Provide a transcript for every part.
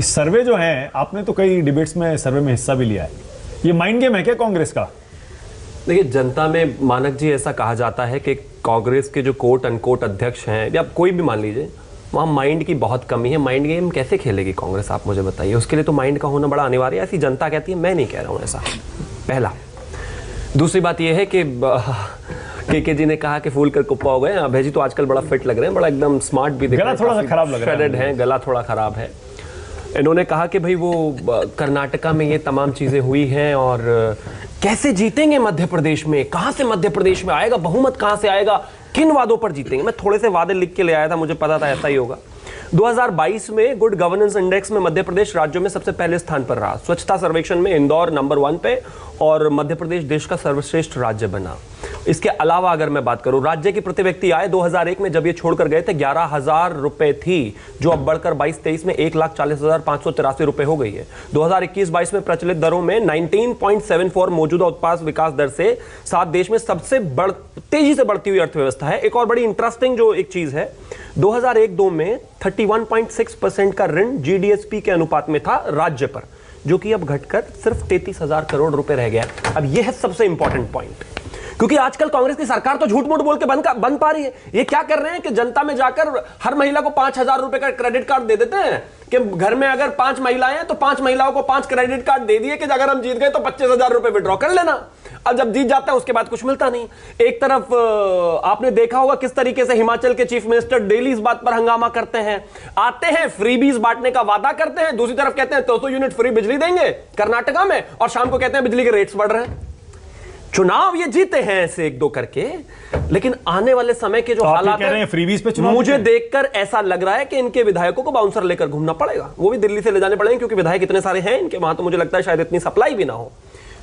इस सर्वे जो है, आपने तो कई डिबेट्स में सर्वे में हिस्सा भी लिया है, ये माइंड गेम है क्या कांग्रेस का? देखिए, जनता में मानक जी ऐसा कहा जाता है कि कांग्रेस के जो कोट अनकोट अध्यक्ष हैं या कोई भी मान लीजिए, वहाँ माइंड की बहुत कमी है। माइंड गेम कैसे खेलेगी कांग्रेस, आप मुझे बताइए। उसके लिए तो माइंड का होना बड़ा अनिवार्य है, ऐसी जनता कहती है, मैं नहीं कह रहा हूँ ऐसा। पहला। दूसरी बात यह है कि के जी ने कहा कि फूल कर कुप्पा हो गए। अभय जी तो आजकल बड़ा फिट लग रहे हैं, बड़ा एकदम स्मार्ट भी दिख रहे हैं। गला थोड़ा सा खराब लग रहा है, गला थोड़ा खराब है। इन्होंने कहा कि भाई वो कर्नाटका में ये तमाम चीजें हुई हैं और कैसे जीतेंगे मध्य प्रदेश में, कहां से मध्य प्रदेश में आएगा बहुमत, कहां से आएगा, किन वादों पर जीतेंगे। मैं थोड़े से वादे लिख के ले आया था, मुझे पता था ऐसा ही होगा। 2022 में गुड गवर्नेंस इंडेक्स में मध्य प्रदेश राज्यों में सबसे पहले स्थान पर रहा। स्वच्छता सर्वेक्षण में इंदौर नंबर 1 पे और मध्य प्रदेश देश का सर्वश्रेष्ठ राज्य बना। इसके अलावा अगर मैं बात करूं, राज्य की प्रति व्यक्ति आय 2001 में जब ये छोड़कर गए थे 11,000 रुपए थी, जो अब बढ़कर 22-23 में 1,40,583 रुपए हो गई है। 2021-22 में प्रचलित दरों में 19.74 मौजूदा उत्पाद विकास दर से साथ देश में सबसे तेजी से बढ़ती हुई अर्थव्यवस्था है। एक और बड़ी इंटरेस्टिंग जो एक चीज है, 2001-2 में 31.6% का ऋण जीडीएसपी के अनुपात में था राज्य पर, जो कि अब घटकर सिर्फ 33,000 करोड़ रुपए रह गया। अब यह है सबसे इंपॉर्टेंट पॉइंट, क्योंकि आजकल कांग्रेस की सरकार तो झूठ मूठ बोल के बन पा रही है। ये क्या कर रहे हैं कि जनता में जाकर हर महिला को 5,000 रुपए का क्रेडिट कार्ड दे देते हैं कि घर में अगर 5 महिलाएं हैं तो 5 महिलाओं को 5 क्रेडिट कार्ड दे दिए कि अगर हम जीत गए तो 25,000 रुपए विड्रॉ कर लेना। अब जब जीत जाता है उसके बाद कुछ मिलता नहीं। एक तरफ आपने देखा होगा किस तरीके से हिमाचल के चीफ मिनिस्टर डेली इस बात पर हंगामा करते हैं, आते हैं फ्रीबीज बांटने का वादा करते हैं, दूसरी तरफ कहते हैं 200 यूनिट फ्री बिजली देंगे कर्नाटका में, और शाम को कहते हैं बिजली के रेट्स बढ़ रहे हैं। चुनाव ये जीते हैं ऐसे 1-2 करके, लेकिन आने वाले समय के जो हालात हैं फ्रीबीज पे चुनाव, मुझे देखकर ऐसा लग रहा है कि इनके विधायकों को बाउंसर लेकर घूमना पड़ेगा। वो भी दिल्ली से ले जाने पड़ेंगे, क्योंकि विधायक इतने सारे हैं इनके वहां, तो मुझे लगता है शायद इतनी सप्लाई भी ना हो।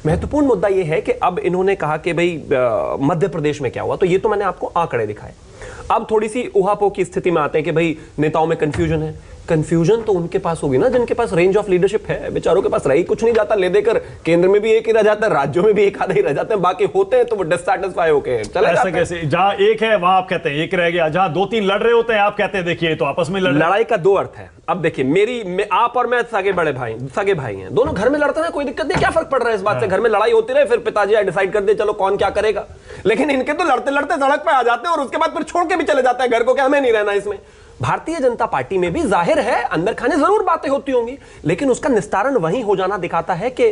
महत्वपूर्ण मुद्दा यह है कि अब इन्होंने कहा कि भाई मध्य प्रदेश में क्या हुआ, तो ये तो मैंने आपको आंकड़े दिखाए। अब थोड़ी सी उहापोह की स्थिति में आते हैं कि भाई नेताओं में कंफ्यूजन है। कंफ्यूजन तो उनके पास होगी ना जिनके पास रेंज ऑफ लीडरशिप है। बेचारों के पास रही कुछ नहीं जाता, ले देकर केंद्र में भी एक ही रह जाता है, राज्यों में भी एक आधा ही रह जाते हैं, बाकी होते हैं तो वो डिससैटिस्फाई होके चले जाते हैं। कैसे जहां एक है वहां आप कहते हैं एक रह गया, जहां 2-3 लड़ रहे होते हैं आप कहते हैं देखिए तो आपस में लड़ाई का 2 अर्थ है। अब देखिए, आप और मैं सगे भाई हैं, दोनों घर में लड़ते हैं, कोई दिक्कत नहीं, क्या फर्क पड़ रहा है इस बात से। घर में लड़ाई होती रहे, फिर पिताजी डिसाइड कर दे चलो कौन क्या करेगा। लेकिन इनके तो लड़ते लड़ते सड़क पे आ जाते हैं और उसके बाद फिर छोड़ के भी चले जाते हैं घर को कि हमें नहीं रहना इसमें। भारतीय जनता पार्टी में भी जाहिर है अंदर खाने जरूर बातें होती होंगी, लेकिन उसका निस्तारण वहीं हो जाना दिखाता है कि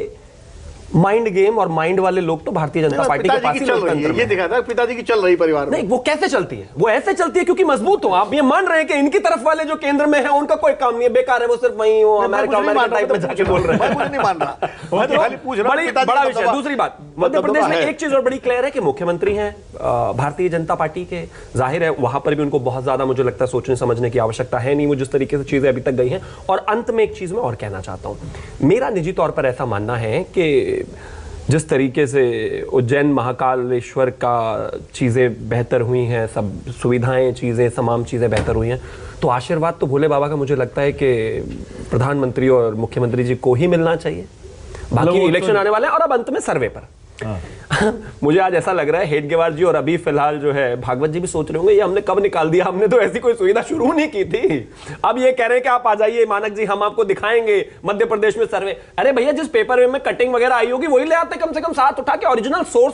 माइंड गेम और माइंड वाले लोग तो भारतीय जनता पार्टी के पास ही लोकतंत्र में। ये दिखा था पिताजी की चल रही परिवार में। नहीं, वो कैसे चलती है? वो ऐसे चलती है क्योंकि मजबूत हो। आप ये मान रहे हैं कि इनकी तरफ वाले जो केंद्र में है उनका कोई काम नहीं है, बेकार है, वो सिर्फ वहीं हो अमेरिका टाइप में जाके बोल रहे हैं। मैं नहीं मान रहा, मैं तो खाली पूछ रहा हूं। बड़ा विषय। दूसरी बात, मध्य प्रदेश में एक चीज और बड़ी क्लियर है कि मुख्यमंत्री हैं भारतीय जनता पार्टी के, जाहिर है वहां पर भी उनको बहुत ज्यादा मुझे लगता है सोचने समझने की आवश्यकता है नहीं, वो जिस तरीके से चीजें अभी तक गई हैं। और अंत में एक चीज मैं और कहना चाहता हूं, मेरा निजी तौर पर ऐसा मानना है कि जिस तरीके से उज्जैन महाकालेश्वर का चीज़ें बेहतर हुई हैं, सब सुविधाएं चीज़ें तमाम चीज़ें बेहतर हुई हैं, तो आशीर्वाद तो भोले बाबा का मुझे लगता है कि प्रधानमंत्री और मुख्यमंत्री जी को ही मिलना चाहिए। बाकी इलेक्शन आने वाले हैं और अब अंत में सर्वे पर मुझे आज ऐसा लग रहा है हेडगेवार जी और अभी फिलहाल जो है भागवत जी भी सोच रहे होंगे ये हमने कब निकाल दिया, हमने तो ऐसी कोई सुविधा शुरू नहीं की थी। अब ये कह रहे हैं कि आप आ जाइए मानक जी, हम आपको दिखाएंगे मध्य प्रदेश में सर्वे। अरे भैया, जिस पेपर में कटिंग वगैरह आई होगी वही ले आते, कम से कम साथ उठा के ओरिजिनल सोर्स